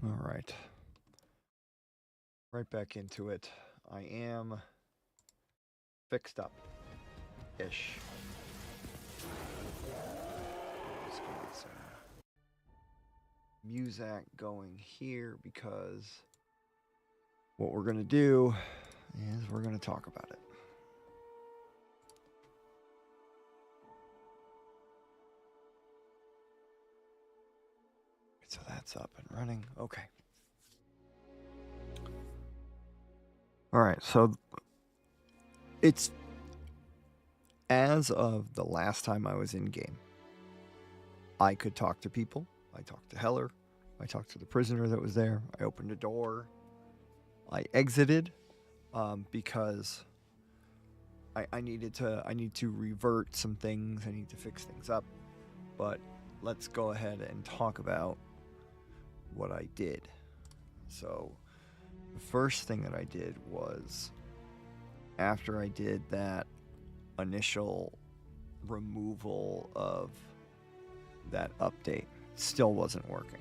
All right. Right back into it. I am fixed up-ish. Let's get some music going here because what we're going to do is we're going to talk about it. So that's up and running. Okay. All right. So it's as of the last time I was in game, I could talk to people. I talked to Heller. I talked to the prisoner that was there. I opened a door. I exited because I need to revert some things. I need to fix things up. But let's go ahead and talk about what I did. So the first thing that I did was, after I did that initial removal of that update, still wasn't working.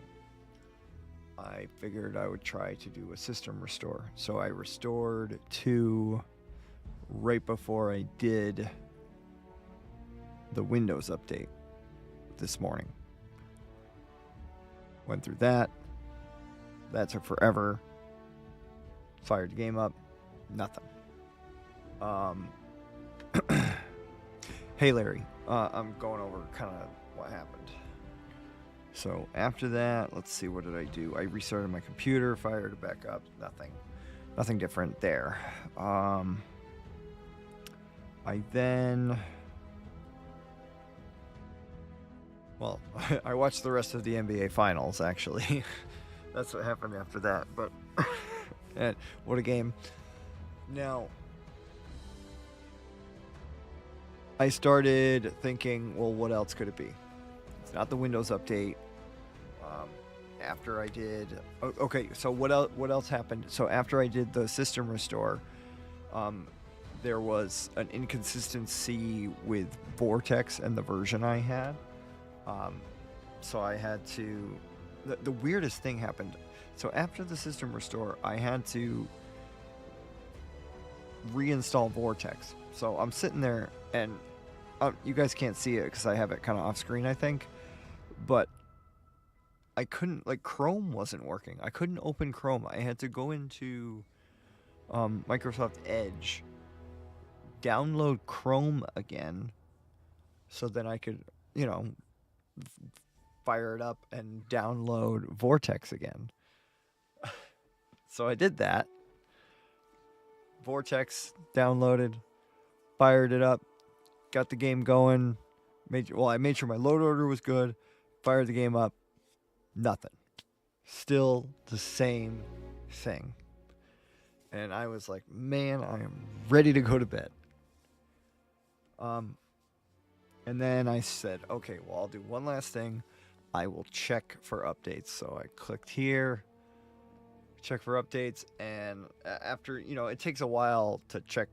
I figured I would try to do a system restore. So I restored to right before I did the Windows update this morning. Went through that. That took forever. Fired the game up. Nothing. Hey Larry, I'm going over kind of what happened. So after that, let's see, what did I do? I restarted my computer, fired it back up. Nothing different there. I then, well, I watched the rest of the NBA Finals, actually. That's what happened after that, but and what a game. Now, I started thinking, well, what else could it be? It's not the Windows update. After I did, okay, so what else happened? So after I did the system restore, there was an inconsistency with Vortex and the version I had. So I had to, the weirdest thing happened. So after the system restore, I had to reinstall Vortex. So I'm sitting there, and you guys can't see it because I have it kind of off screen, I think. But I couldn't, like, Chrome wasn't working. I couldn't open Chrome. I had to go into Microsoft Edge, download Chrome again, so then I could, fire it up and download Vortex again. So I did that. Vortex downloaded, fired it up, got the game going. I made sure my load order was good, fired the game up, nothing. Still the same thing. And I was like, man, I am ready to go to bed. And then I said, okay, well, I'll do one last thing. I will check for updates. So I clicked here, check for updates, and after, it takes a while to check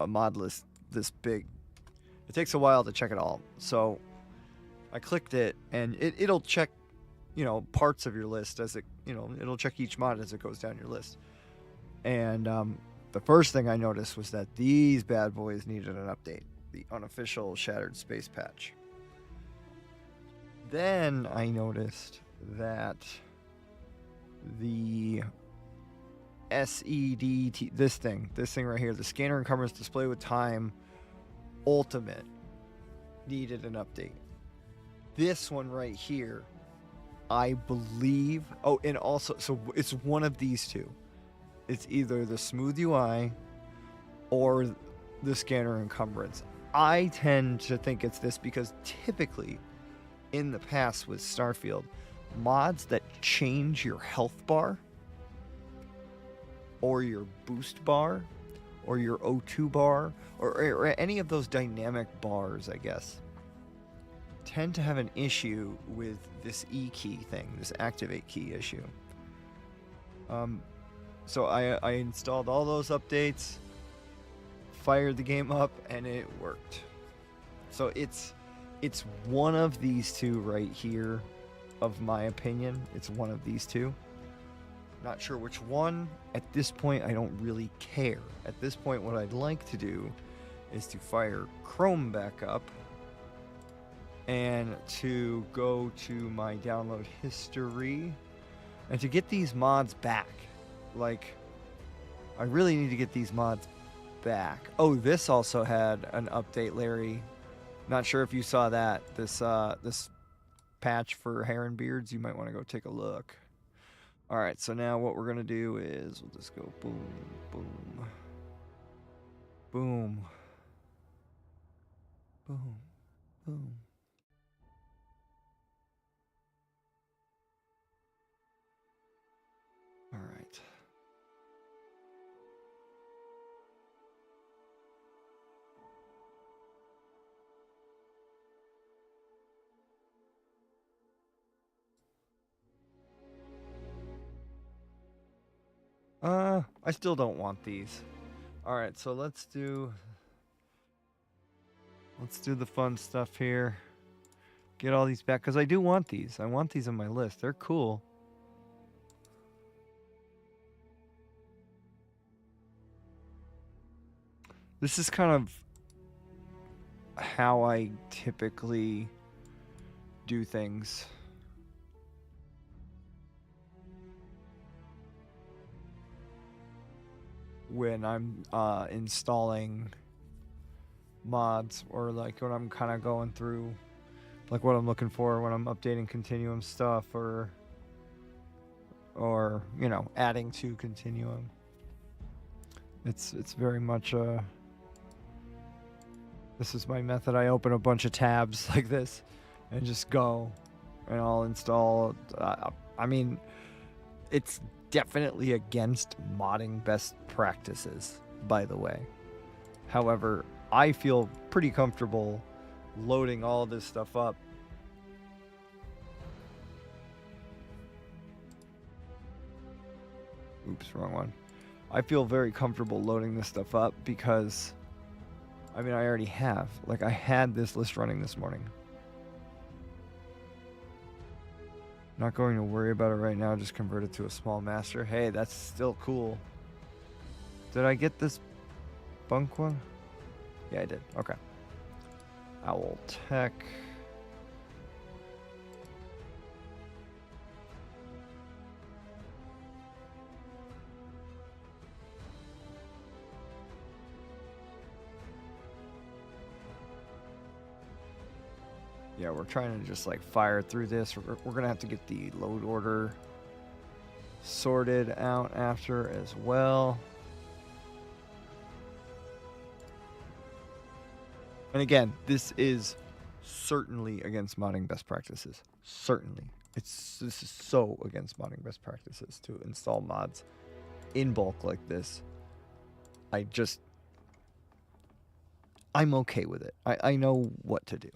a mod list this big. It takes a while to check it all. So I clicked it, and it'll check, parts of your list as it, it'll check each mod as it goes down your list. And the first thing I noticed was that these bad boys needed an update, the unofficial Shattered Space patch. Then I noticed that the SEDT, this thing right here, the Scanner Encumbrance Display with Time Ultimate, needed an update. This one right here, I believe, and also, so it's one of these two. It's either the Smooth UI or the Scanner Encumbrance. I tend to think it's this because typically in the past with Starfield, mods that change your health bar or your boost bar or your O2 bar or any of those dynamic bars, I guess, tend to have an issue with this E key thing, this activate key issue. So I installed all those updates, fired the game up, and it worked. So it's one of these two right here, of my opinion. It's one of these two. Not sure which one. At this point, I don't really care. At this point, what I'd like to do is to fire Chrome back up and to go to my download history and to get these mods back. Like, I really need to get these mods back. Oh, this also had an update, Larry. Not sure if you saw that. This patch for hair and beards. You might want to go take a look. All right, so now what we're gonna do is we'll just go boom, boom, boom, boom, boom. All right. I still don't want these. All right, so let's do the fun stuff here. Get all these back, because I do want these. I want these on my list. They're cool. This is kind of how I typically do things. When I'm installing mods, or like when I'm kind of going through like what I'm looking for when I'm updating Continuum stuff, or you know, adding to Continuum. It's very much this is my method. I open a bunch of tabs like this and just go, and I'll install. I mean, it's definitely against modding best practices, by the way. However, I feel pretty comfortable loading all this stuff up. Oops, wrong one. I feel very comfortable loading this stuff up because, I mean, I already have. Like, I had this list running this morning. Not going to worry about it right now, just convert it to a small master. Hey, that's still cool. Did I get this bunk one? Yeah, I did. Okay. Owl Tech. Yeah, we're trying to just like fire through this. We're gonna have to get the load order sorted out after as well. And again, this is certainly against modding best practices. Certainly. This is so against modding best practices to install mods in bulk like this. I'm okay with it. I know what to do.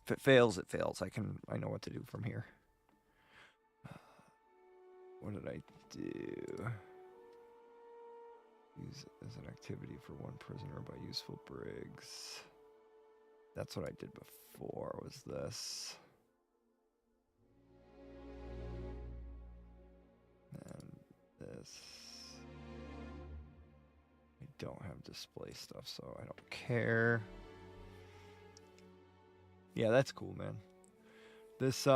If it fails, it fails. I know what to do from here. What did I do? Use as an activity for one prisoner by useful brigs. That's what I did before, was this. And this. I don't have display stuff, so I don't care. Yeah, that's cool, man. This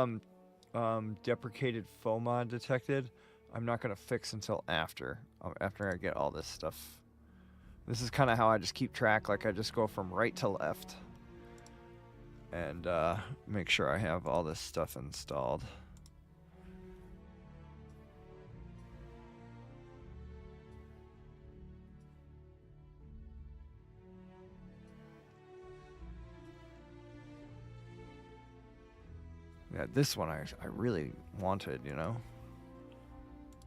deprecated faux mod detected, I'm not gonna fix until after I get all this stuff. This is kind of how I just keep track. Like, I just go from right to left and make sure I have all this stuff installed. Yeah, this one I really wanted, you know.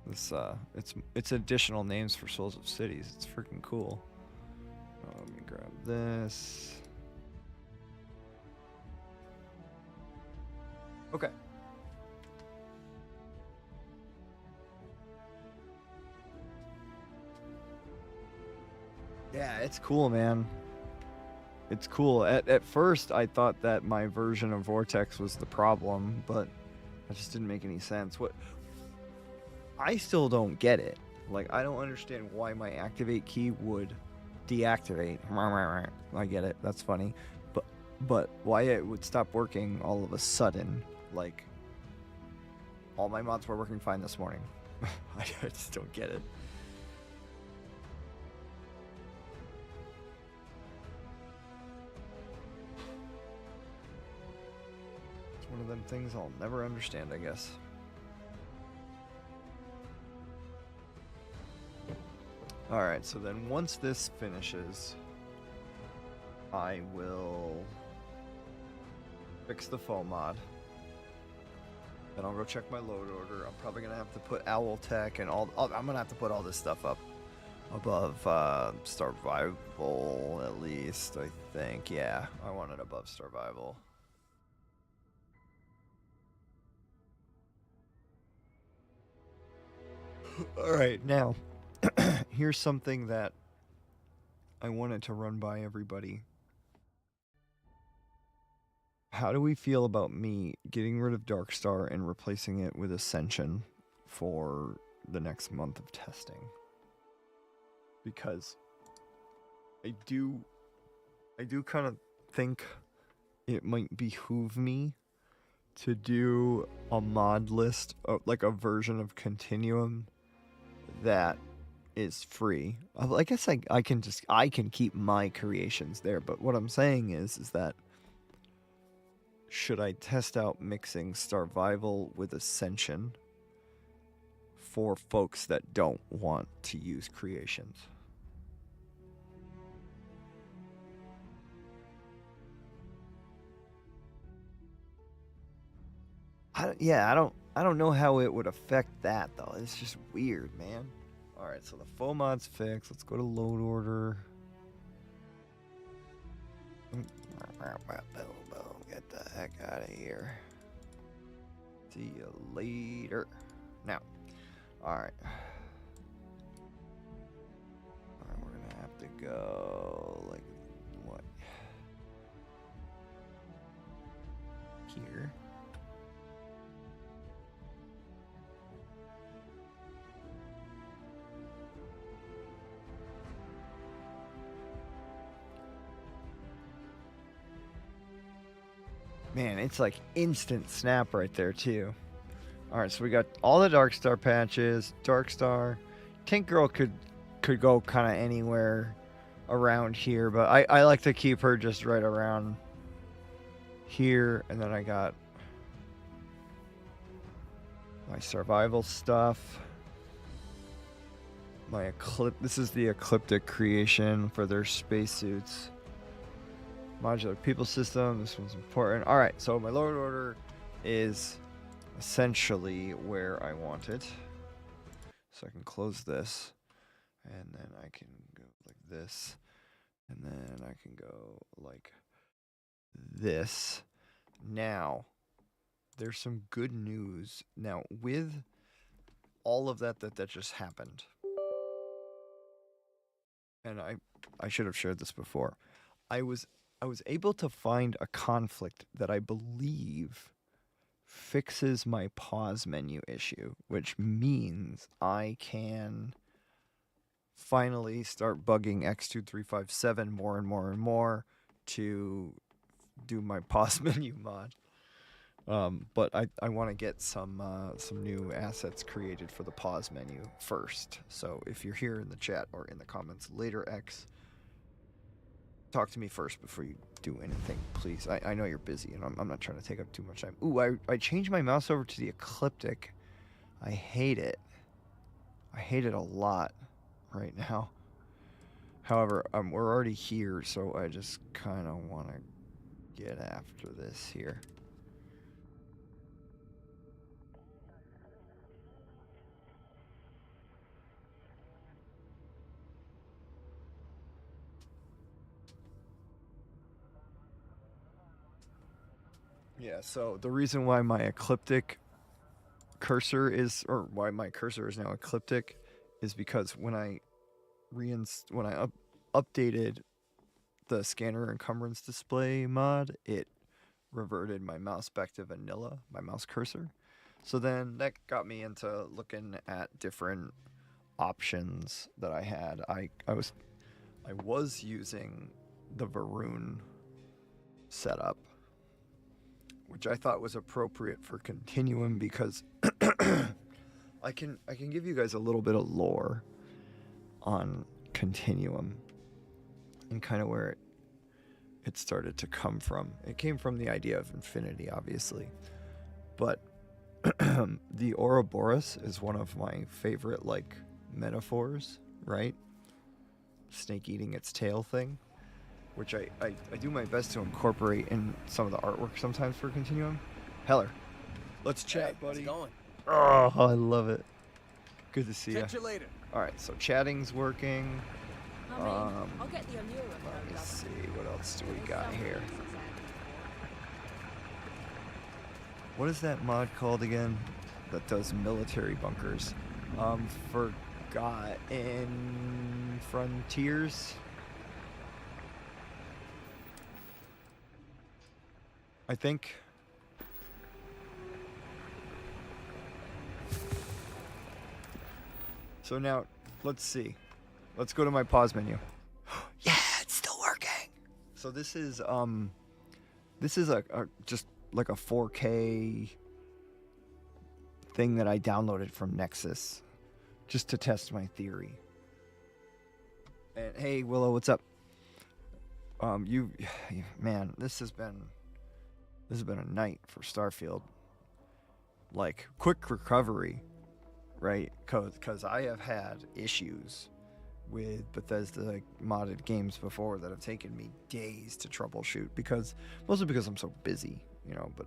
This it's additional names for Souls of Cities. It's freaking cool. Oh, let me grab this. Okay. Yeah, it's cool, man. It's cool. At first, I thought that my version of Vortex was the problem, but that just didn't make any sense. What? I still don't get it. Like, I don't understand why my activate key would deactivate. I get it. That's funny. But why it would stop working all of a sudden. Like, all my mods were working fine this morning. I just don't get it. It's one of them things I'll never understand, I guess. Alright, so then once this finishes, I will fix the foam mod. Then I'll go check my load order. I'm probably going to have to put Owl Tech and all... I'm going to have to put all this stuff up above Survival, at least, I think. Yeah, I want it above Survival. Alright, now, here's something that I wanted to run by everybody. How do we feel about me getting rid of Darkstar and replacing it with Ascension for the next month of testing? Because I do kind of think it might behoove me to do a mod list, like a version of Continuum that is free. I guess I can keep my creations there, but what I'm saying is that should I test out mixing Starvival with Ascension for folks that don't want to use creations? I don't know how it would affect that though. It's just weird, man. All right, so the foam mod's fixed. Let's go to load order. Get the heck out of here. See you later. Now, all right. All right, we're gonna have to go like what? Here. Man, it's like instant snap right there too. Alright, so we got all the Darkstar patches. Darkstar. Tank Girl could go kind of anywhere around here, but I like to keep her just right around here. And then I got my survival stuff. My this is the Ecliptic creation for their spacesuits. Modular people system, this one's important. Alright, so my load order is essentially where I want it. So I can close this, and then I can go like this, and then I can go like this. Now, there's some good news. Now, with all of that just happened, and I should have shared this before. I was able to find a conflict that I believe fixes my pause menu issue, which means I can finally start bugging X2357 more and more and more to do my pause menu mod. But I want to get some new assets created for the pause menu first. So if you're here in the chat or in the comments later, X, talk to me first before you do anything, please. I know you're busy, and I'm not trying to take up too much time. Ooh, I changed my mouse over to the Ecliptic. I hate it. I hate it a lot right now. However, we're already here, so I just kind of want to get after this here. Yeah, so the reason why my Ecliptic cursor is, or why my cursor is now Ecliptic, is because when I updated the scanner encumbrance display mod, it reverted my mouse back to vanilla, my mouse cursor. So then that got me into looking at different options that I had. I was using the Varun setup, which I thought was appropriate for Continuum because I can give you guys a little bit of lore on Continuum and kind of where it started to come from. It came from the idea of infinity, obviously, but the Ouroboros is one of my favorite like metaphors, right? Snake eating its tail thing, which I do my best to incorporate in some of the artwork sometimes for Continuum. Heller, let's chat, buddy. How's it going? Oh, I love it. Good to see you. Catch you later. All right, so chatting's working. I'll get the Amura Let me see, what else do we got here? What is that mod called again that does military bunkers? Forgotten Frontiers? I think. So now, let's see. Let's go to my pause menu. Yeah, it's still working. So this is a just like a 4K thing that I downloaded from Nexus just to test my theory. And hey, Willow, what's up? Man, this has been a night for Starfield. Like quick recovery, right? Cause I have had issues with Bethesda modded games before that have taken me days to troubleshoot mostly because I'm so busy, you know, but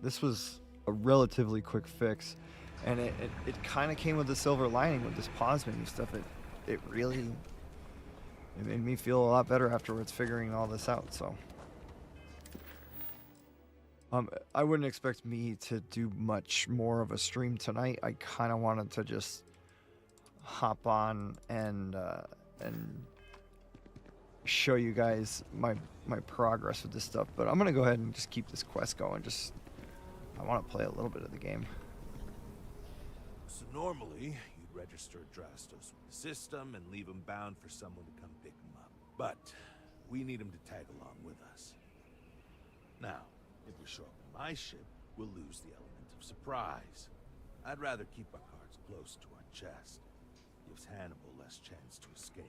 this was a relatively quick fix, and it kind of came with a silver lining with this pause menu stuff. It made me feel a lot better afterwards figuring all this out. So I wouldn't expect me to do much more of a stream tonight. I kind of wanted to just hop on and show you guys my progress with this stuff, but I'm gonna go ahead and just keep this quest going. I want to play a little bit of the game. So normally you'd register Drastos with the system and leave him bound for someone to come pick him up, but we need him to tag along with us. Now, if we show up in my ship, we'll lose the element of surprise. I'd rather keep our cards close to our chest. Gives Hannibal less chance to escape.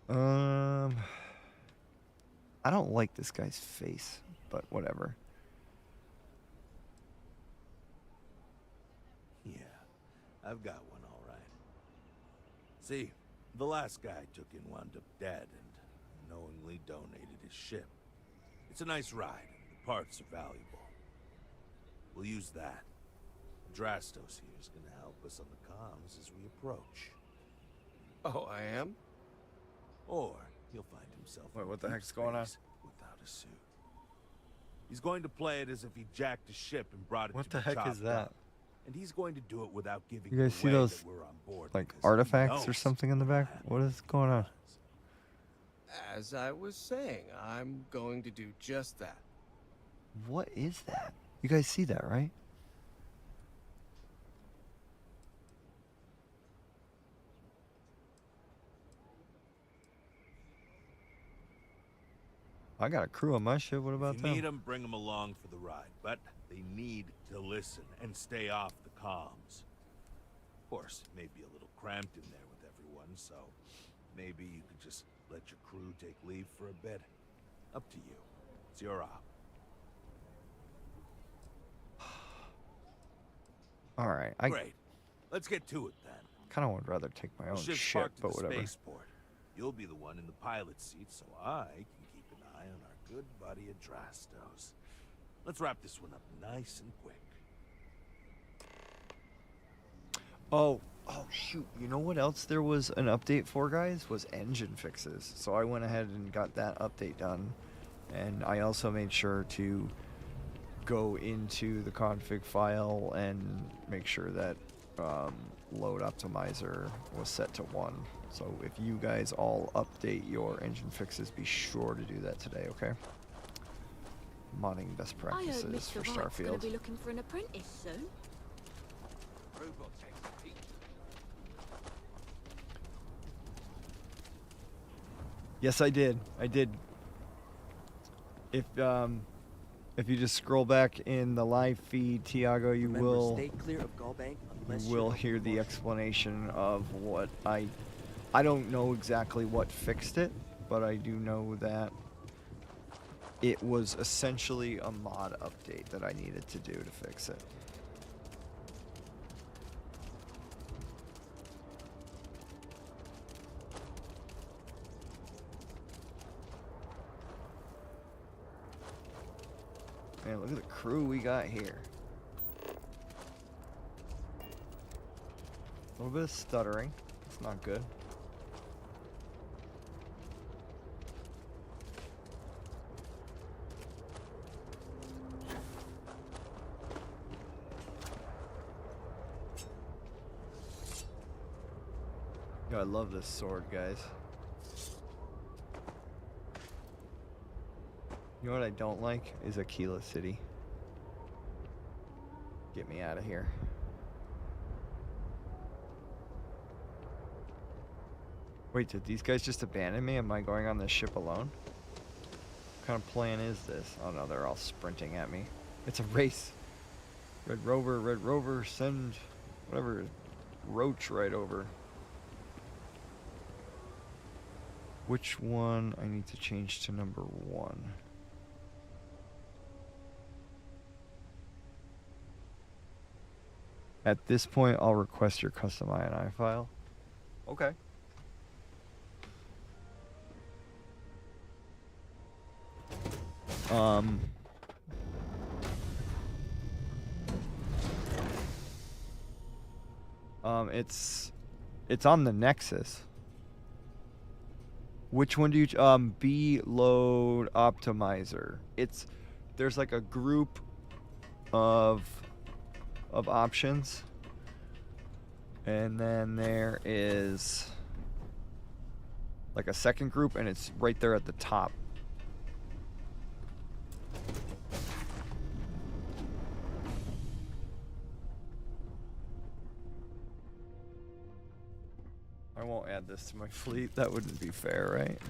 I don't like this guy's face, but whatever. Yeah, I've got one all right. See, the last guy I took in wound up dead and knowingly donated his ship. It's a nice ride, and the parts are valuable. We'll use that. Drastos here is going to help us on the comms as we approach. Oh, I am? Or he'll find himself Wait, in what the deep heck's going on? space without a suit. He's going to play it as if he jacked a ship and brought it What to the be heck chopped is that? up. And he's going to do it without giving You guys see away those, that we're on board, like because he artifacts or knows something in the back? What is going on? As I was saying, I'm going to do just that. What is that? You guys see that, right? I got a crew on my ship. What about If you them? need them, bring them along for the ride, but they need to listen and stay off the comms. Of course, it may be a little cramped in there with everyone, so maybe you could just let your crew take leave for a bit. Up to you. It's your op. All right, I Great. Let's get to it then. kind of would rather take my own Ship's ship, parked at but the whatever. spaceport. You'll be the one in the pilot's seat, so I can keep an eye on our good buddy Adrastos. Let's wrap this one up nice and quick. Oh shoot! You know what else there was an update for, guys? Was engine fixes. So I went ahead and got that update done, and I also made sure to go into the config file and make sure that load optimizer was set to 1. So if you guys all update your engine fixes, be sure to do that today, okay? modding best I heard practices for Mr. Wright's gonna Starfield. be looking for an apprentice soon. Yes, I did. I did. If you just scroll back in the live feed, Tiago, you Remember, will stay clear of Gallbank unless you you're will helping hear the Marshall. explanation of what I don't know exactly what fixed it, but I do know that it was essentially a mod update that I needed to do to fix it. Man, look at the crew we got here. A little bit of stuttering. It's not good. Yo, I love this sword, guys. You know what I don't like is Aquila City. Get me out of here. Wait, did these guys just abandon me? Am I going on this ship alone? What kind of plan is this? Oh no, they're all sprinting at me. It's a race. Red Rover, send whatever Roach right over. Which one I need to change to number 1? At this point, I'll request your custom INI file. Okay. It's on the Nexus. Which one do you B load optimizer? There's like a group of options, and then there is like a second group, and it's right there at the top. I won't add this to my fleet. That wouldn't be fair, right?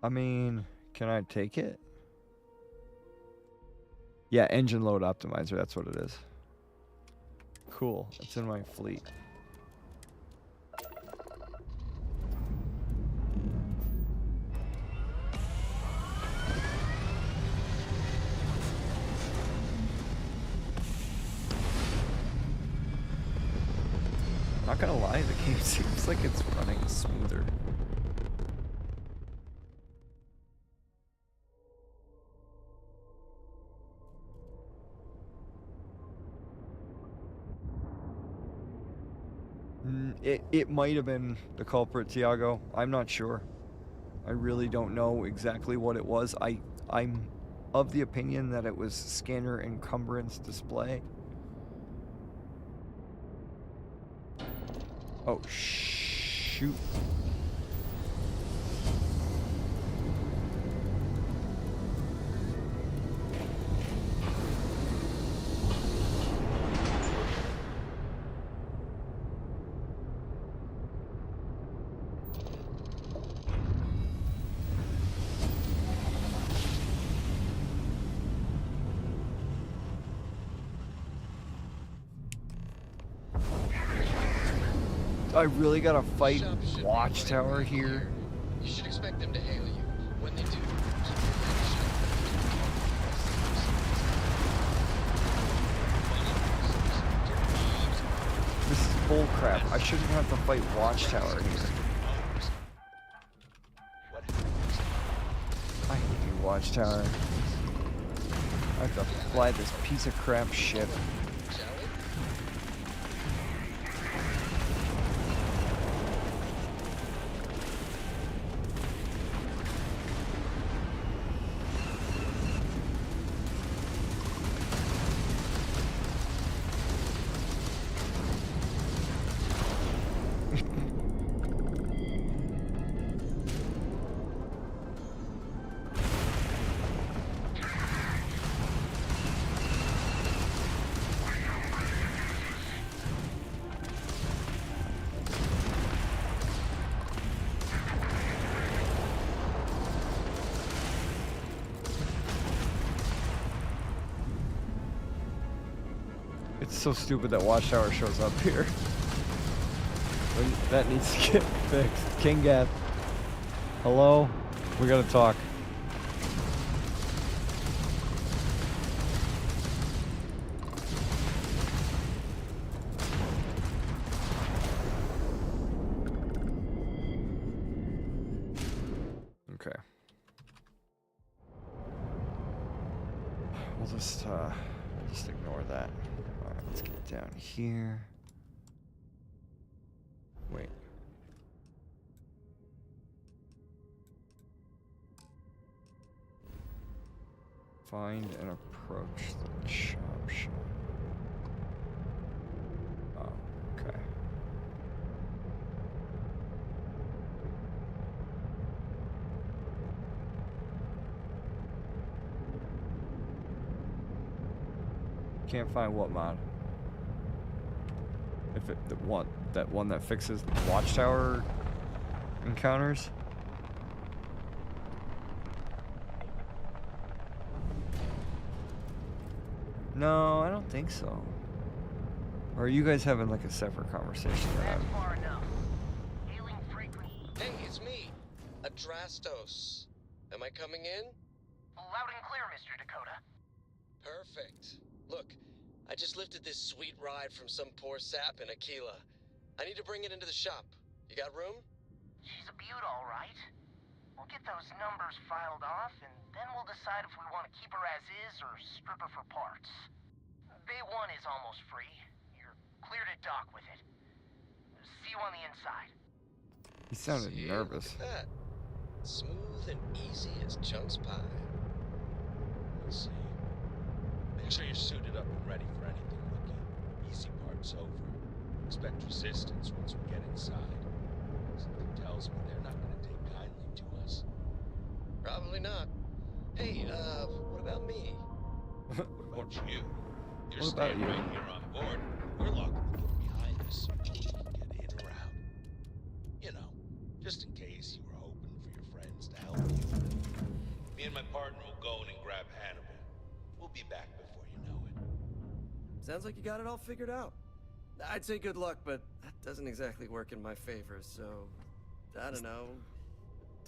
I mean, can I take it? Yeah, engine load optimizer, that's what it is. Cool, it's in my fleet. Not gonna lie, the game seems like it's running smoother. It might have been the culprit, Tiago. I'm not sure. I really don't know exactly what it was. I'm of the opinion that it was scanner encumbrance display. Oh, shoot. I really gotta fight Watchtower here. You should expect them to hail you. When they do, This is bullcrap. I shouldn't have to fight Watchtower here. I hate you, Watchtower. I have to fly this piece of crap ship. so stupid that Watchtower shows up here. That needs to get fixed. King Gath. Hello? We gotta talk. Okay. We'll just ignore that. Alright, let's get down here. Wait. Find and approach the chop shop. Oh, okay. Can't find what mod? If it that one that fixes Watchtower encounters? No, I don't think so. Or are you guys having like a separate conversation? That's far enough. Hailing frequency. Hey, it's me, Adrastos. Am I coming in? Loud and clear, Mr. Dakota. Perfect. Look, I just lifted this sweet ride from some poor sap in Aquila. I need to bring it into the shop. You got room? She's a beaut, all right. We'll get those numbers filed off, and then we'll decide if we want to keep her as is or strip her for parts. Bay 1 is almost free. You're clear to dock with it. See you on the inside. He sounded See, nervous. Look at that. Smooth and easy as chunks pie. We'll see. Make sure you're suited up and ready for anything, Wookie. Easy part's over. Expect resistance once we get inside. Something tells me they're not going to take kindly to us. Probably not. Hey, what about me? What about you? You're What about staying you? right here on board. We're locking the door behind us so you can get in or out. You know, just in case you were hoping for your friends to help you. Me and my partner will go in and grab Hannibal. We'll be back before you know it. Sounds like you got it all figured out. I'd say good luck, but that doesn't exactly work in my favor, so I don't know.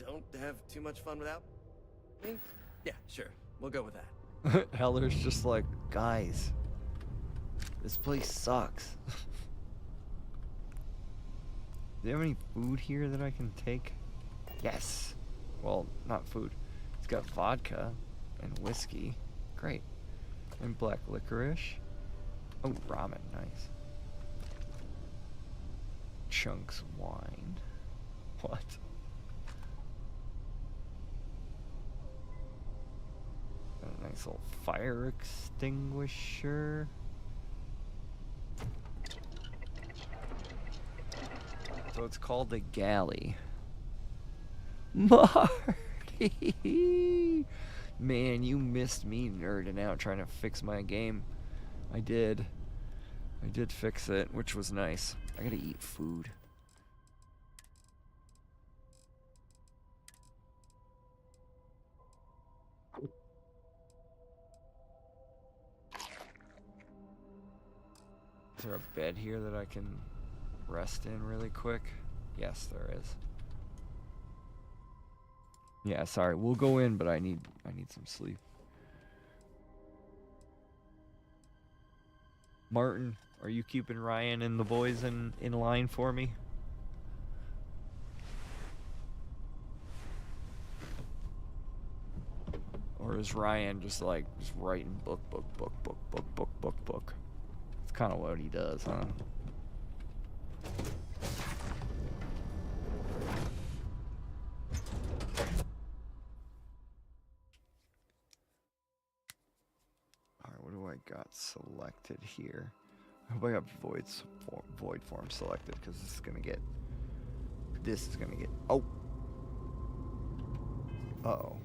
Don't have too much fun without me? Yeah, sure. We'll go with that. Heller's just like, guys, this place sucks. Do you have any food here that I can take? Yes. Well, not food. It's got vodka and whiskey. Great. And black licorice. Oh, ramen. Nice. Chunks wine. What? A nice little fire extinguisher. So it's called the galley. Marty! Man, you missed me nerding out trying to fix my game. I did fix it, which was nice. I gotta eat food. Is there a bed here that I can rest in really quick? Yes, there is. Yeah, sorry. We'll go in, but I need some sleep. Martin, are you keeping Ryan and the boys in line for me? Or is Ryan just writing book? It's kind of what he does, huh? Alright, what do I got selected here? I hope I got void form selected, because this is gonna get oh. Uh-oh.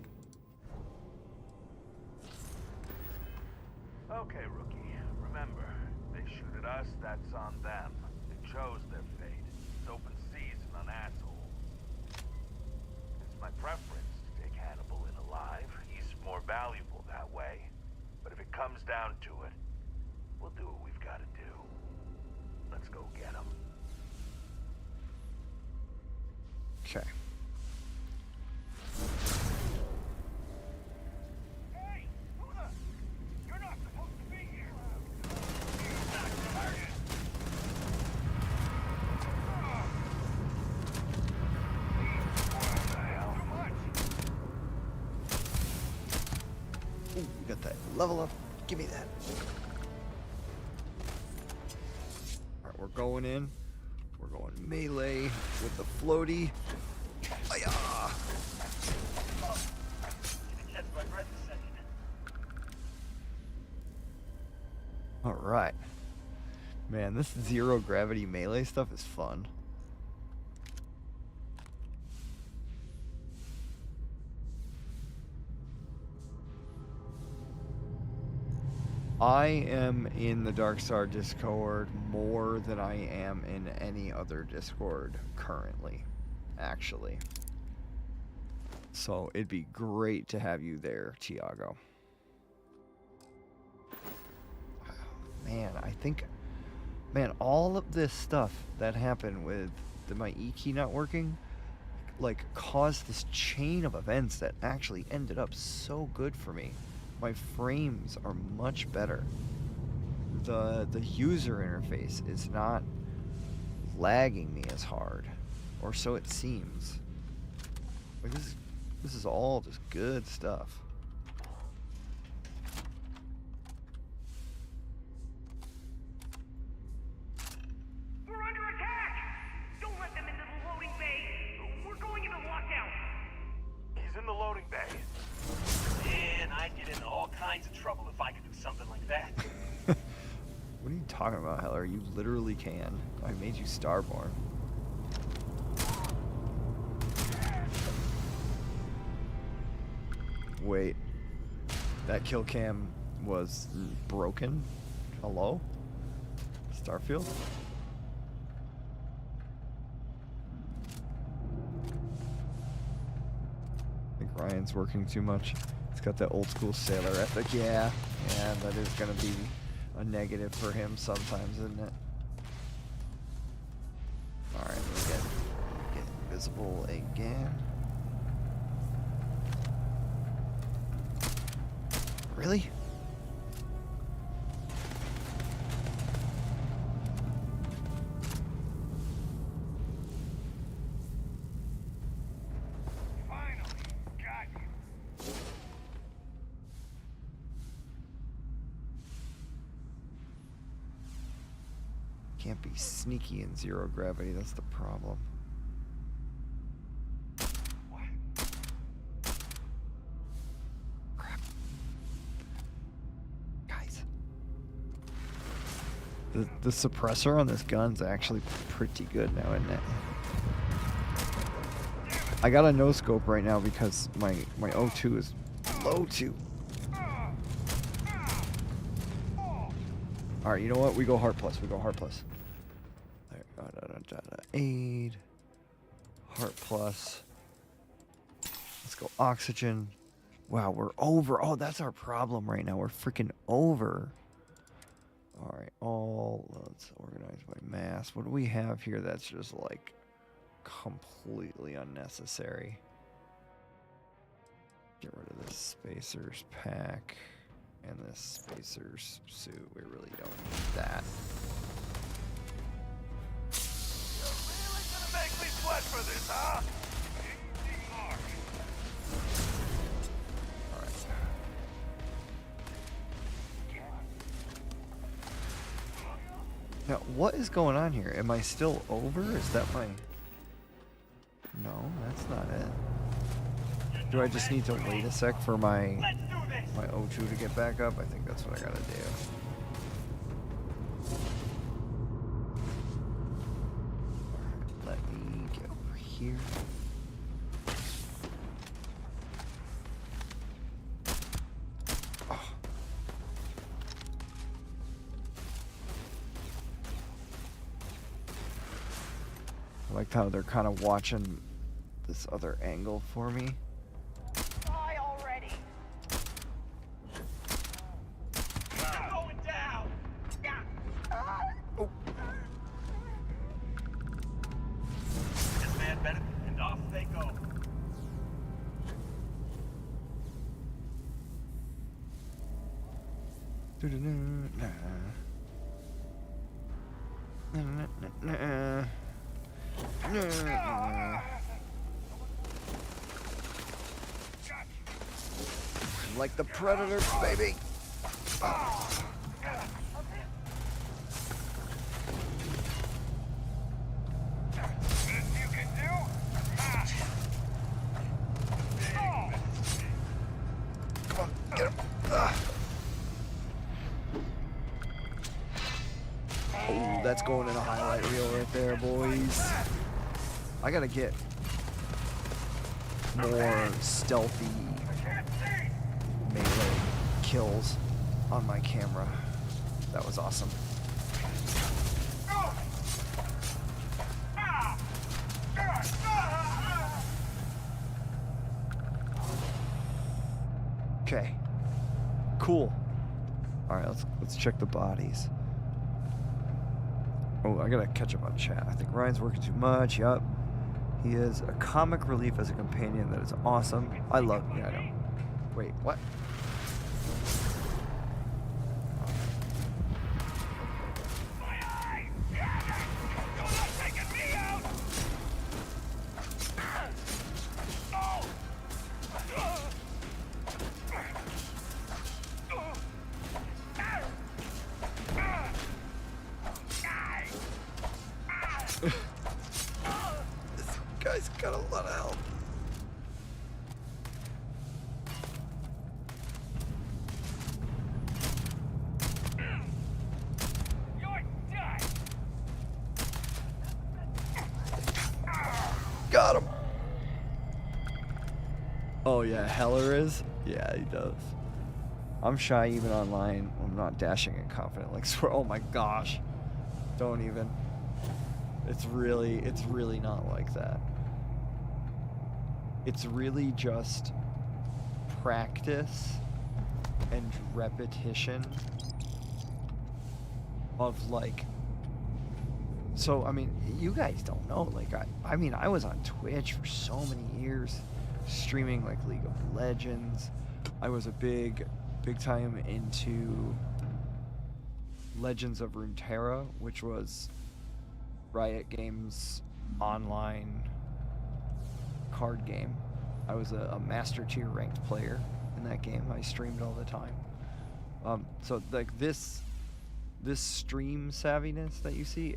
Okay, rookie. Remember, they shoot at us, that's on them. They chose their fate. It's open season on assholes. It's my preference to take Hannibal in alive. He's more valuable that way. But if it comes down to it, we'll do what we've got to do. Okay. Hey! Who the? You're not supposed to be here! What the hell? Too much! Ooh, we got that. Level up. Give me that. Alright, we're going in. We're going melee with the floaty. Aya! Catch my breath a second. Alright. Man, this zero gravity melee stuff is fun. I am in the Dark Star Discord more than I am in any other Discord currently, actually. So it'd be great to have you there, Tiago. Man, I think, man, all of this stuff that happened with my E key not working, like, caused this chain of events that actually ended up so good for me. My frames are much better. The user interface is not lagging me as hard, or so it seems. Like, this is all just good stuff. We're under attack! Don't let them into the loading bay! We're going into lockout! He's in the loading bay. Man, I'd get into all kinds of trouble if I could do something like that. What are you talking about, Heller? You literally can. I made you Starborn. Wait. That kill cam was broken? Hello? Starfield? I think Ryan's working too much. He's got that old school sailor ethic. Yeah, that is gonna be a negative for him sometimes, isn't it? Alright, let's get invisible again. Really? Finally, got you. Can't be sneaky in zero gravity, that's the problem. What? Crap. Guys. The suppressor on this gun's actually pretty good now, isn't it? I got a no scope right now because my O2 is low too. Alright, you know what? We go Heart Plus. We go Heart Plus. There. Aid. Heart Plus. Let's go Oxygen. Wow, we're over. Oh, that's our problem right now. We're freaking over. Alright, let's organize by mass. What do we have here that's just like completely unnecessary? Get rid of this Spacers pack. And this Spacers suit, we really don't need that. You're really gonna make me sweat for this, huh? Alright. Now, what is going on here? Am I still over? Is that my... No, that's not it. Do I just need to wait a sec for my O2 to get back up? I think that's what I gotta do. Alright, let me get over here. Oh. I like how they're kind of watching this other angle for me. Die already! I'm going down! Oh. This man better end off. they go. Like the Predator, baby. Come on, get him. Oh, that's going in a highlight reel right there, boys. I gotta get more stealthy melee kills on my camera. That was awesome. Okay. Cool. All right, let's check the bodies. Oh, I gotta catch up on chat. I think Ryan's working too much. Yup. He is a comic relief as a companion that is awesome. I love. Yeah, I know. Wait, what? This guy's got a lot of health. Got him. Oh yeah, Heller is? Yeah, he does. I'm shy even online. I'm not dashing and confident like Swurv. Oh my gosh. Don't even. It's really not like that. It's really just practice and repetition of like, so I mean, you guys don't know, like I mean, I was on Twitch for so many years streaming like League of Legends. I was a big time into Legends of Runeterra, which was Riot Games online card game. I was a master tier ranked player in that game. I streamed all the time. So like this stream savviness that you see,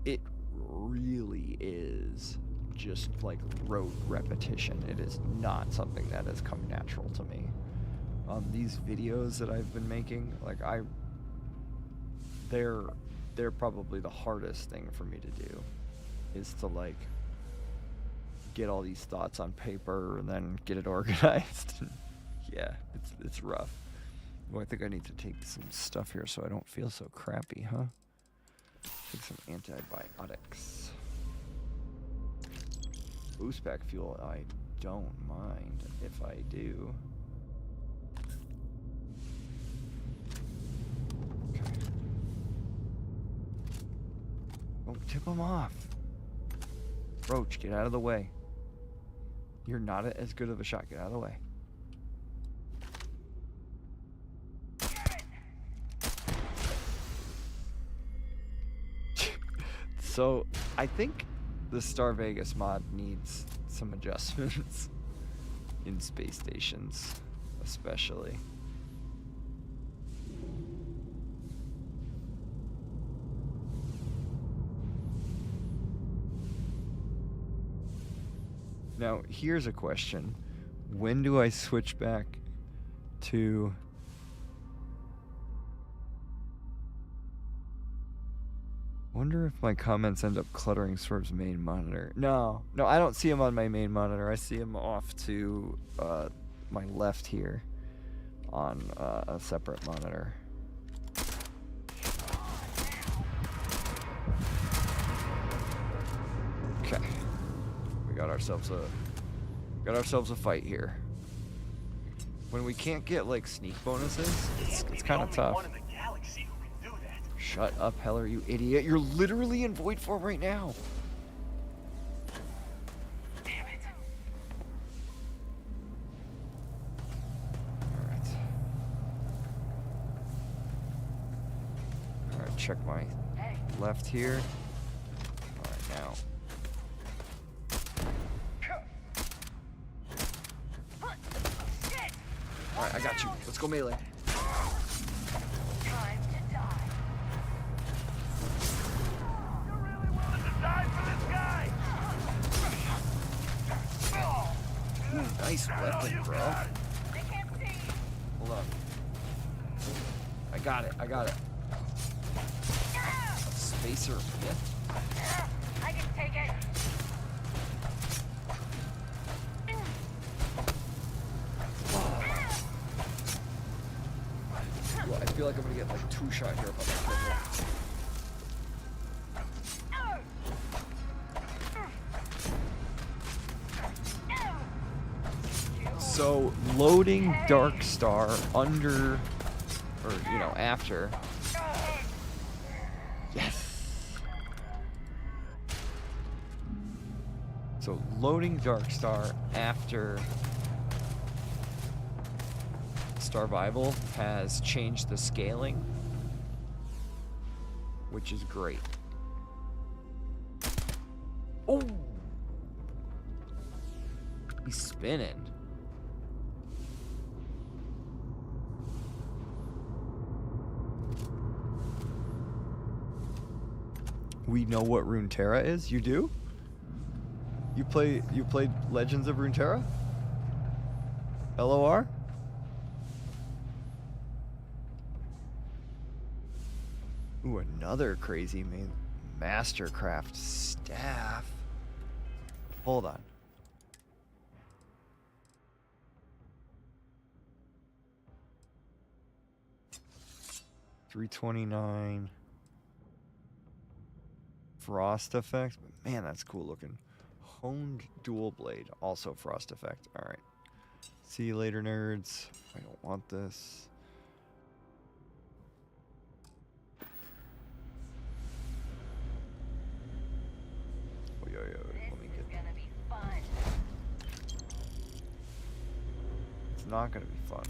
it really is just like rote repetition. It is not something that has come natural to me. These videos that I've been making, like they're probably the hardest thing for me to do, is to like get all these thoughts on paper and then get it organized. Yeah, it's rough. Well, I think I need to take some stuff here so I don't feel so crappy, huh? Take some antibiotics. Boost back fuel, I don't mind if I do. Okay. Don't tip them off. Roach, get out of the way. You're not as good of a shot. Get out of the way. So, I think the Star Vegas mod needs some adjustments in space stations, especially. Now, here's a question. When do I switch back to... Wonder if my comments end up cluttering Swurv's main monitor. No, I don't see him on my main monitor. I see him off to my left here on a separate monitor. Okay. We got ourselves a fight here. When we can't get like sneak bonuses, it's kind of tough. Shut up, Heller, you idiot. You're literally in Void 4 right now. Damn it. check my left here. Alright, now. Alright, I got you. Let's go melee. Time to die. You really willing to die for this guy? Ooh, nice weapon, bro. They can't see. Hold on. I got it. Spacer hit. I can take it. Well, I feel like I'm gonna get like 2-shot here if I'm not careful. So loading Dark Star under, or you know, after. Yes. So loading Dark Star after Starfield has changed the scaling, which is great. Oh, he's spinning. We know what Runeterra is. You do? You played Legends of Runeterra? LOR? Ooh, another crazy Mastercraft staff. Hold on. $329. Frost effect. Man, that's cool looking. Honed dual blade, also frost effect. All right. See you later, nerds. I don't want this. Oh, let me This get. is gonna be fun. It's not gonna be fun.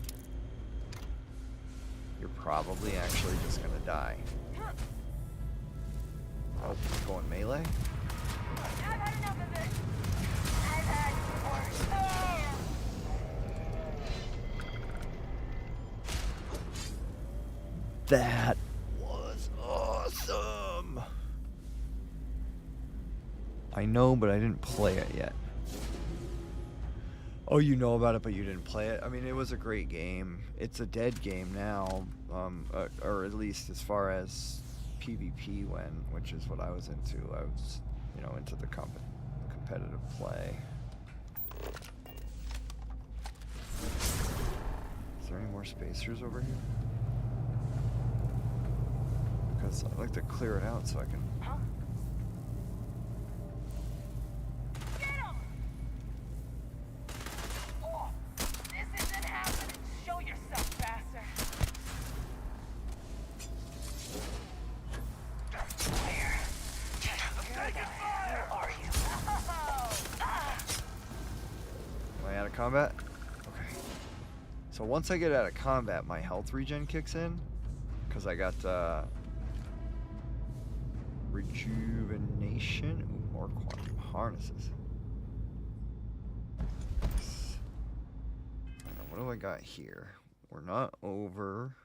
You're probably actually just gonna die. Oh, he's going melee? I've had enough of this. I've had worse. That was awesome. I know, but I didn't play it yet. Oh, you know about it, but you didn't play it? I mean, it was a great game. It's a dead game now, or at least as far as PvP went, which is what I was into. I was, you know, into the competitive play. Is there any more spacers over here? Because I'd like to clear it out so I can... Huh? Get him! Oh, this isn't happening. Show yourself faster. Where? Where are you? Am I out of combat? Okay. So once I get out of combat, my health regen kicks in. Because I got rejuvenation. Ooh, more quantum harnesses. Nice. What do I got here? We're not over.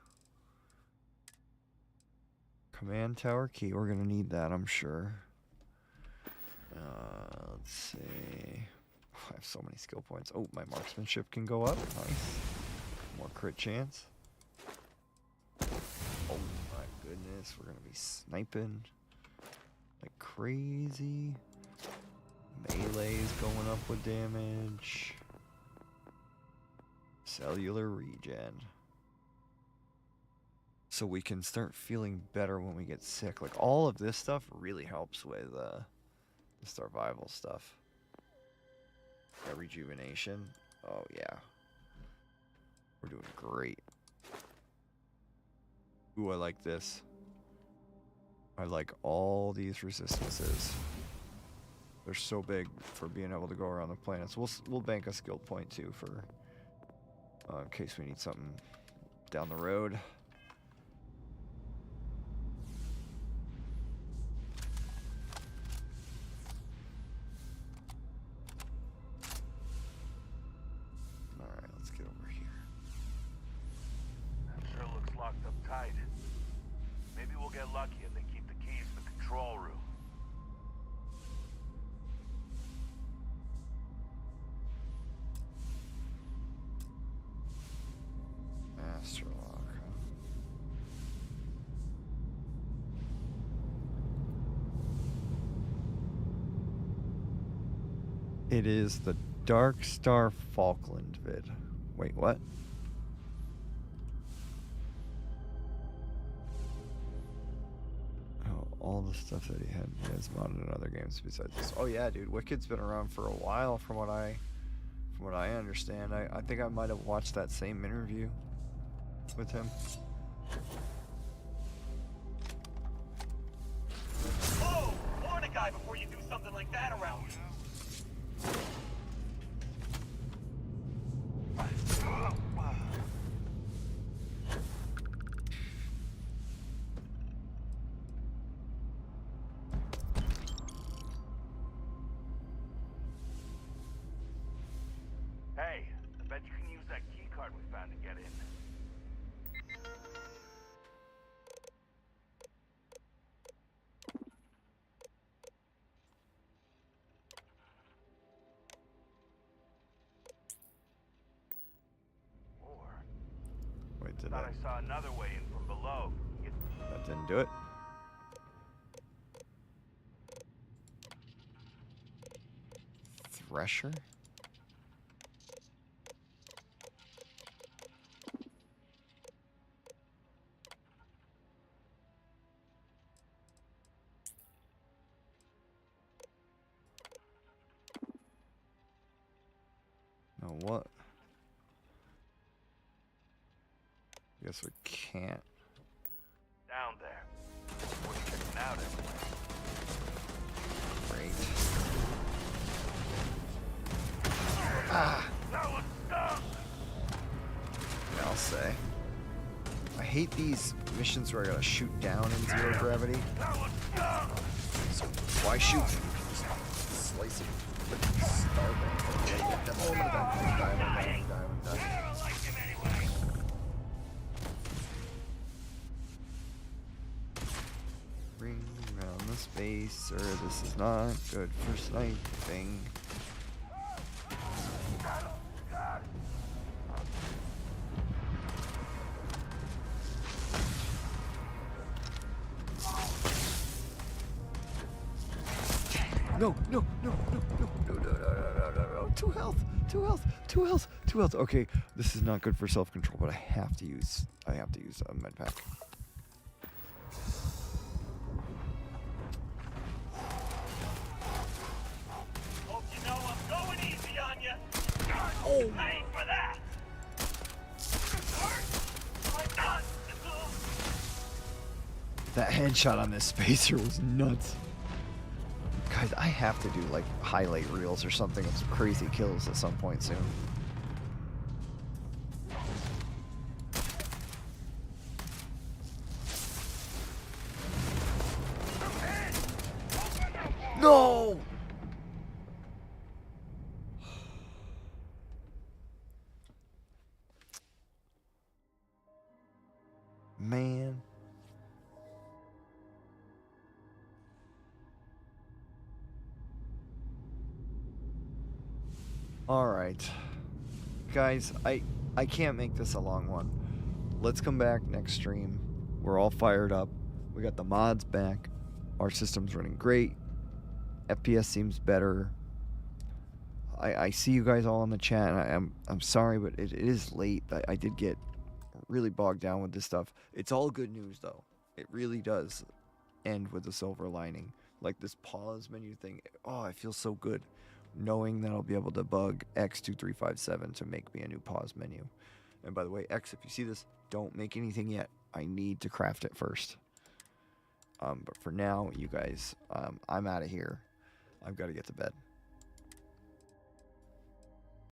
Command tower key. We're going to need that, I'm sure. Let's see. I have so many skill points. Oh, my marksmanship can go up. Nice. More crit chance. Oh my goodness, we're gonna be sniping like crazy. Melee's going up with damage. Cellular regen. So we can start feeling better when we get sick. Like all of this stuff really helps with the survival stuff. That rejuvenation. Oh yeah. We're doing great. Ooh, I like this. I like all these resistances. They're so big for being able to go around the planets. We'll bank a skill point too for in case we need something down the road. It is the Dark Star Falkland vid. Wait, what? Oh, all the stuff that he has modded in other games besides this. Oh yeah, dude, Wicked's been around for a while, from what I understand. I think I might have watched that same interview with him. Whoa! Warn a guy before you do something like that around me. Hey, I bet you can use that key card we found to get in. Or Wait, did thought that? I saw another way in from below. That didn't do it. Thresher? No, what? Guess we can't. Down there. We're checking out anyway. Great. Ah! That was stuck! Yeah, I'll say. I hate these missions where I gotta shoot down in zero gravity. That was stuck! So why shoot? Just slice it. Starving. Yeah, you get them. Oh, I'm gonna die. I don't like him anyway. Ring around the spacer. This is not good for sniping. No, no, no, no, no, no, no, no, no, no, no, no. 2 health, 2 health, 2 health, 2 health. Okay, this is not good for self-control, but I have to use a med pack. Hope you know I'm going easy on you. Oh. You're paying for that. My God. That headshot on this spacer was nuts. Guys, I have to do like highlight reels or something of some crazy kills at some point soon. No! Man. All right. Guys, I can't make this a long one. Let's come back next stream. We're all fired up. We got the mods back. Our system's running great. FPS seems better. I see you guys all in the chat, and I'm sorry, but it is late. I did get really bogged down with this stuff. It's all good news, though. It really does end with a silver lining. Like this pause menu thing. Oh, I feel so good knowing that I'll be able to bug X2357 to make me a new pause menu. And by the way, X, if you see this, don't make anything yet. I need to craft it first. But for now, you guys, I'm out of here. I've got to get to bed.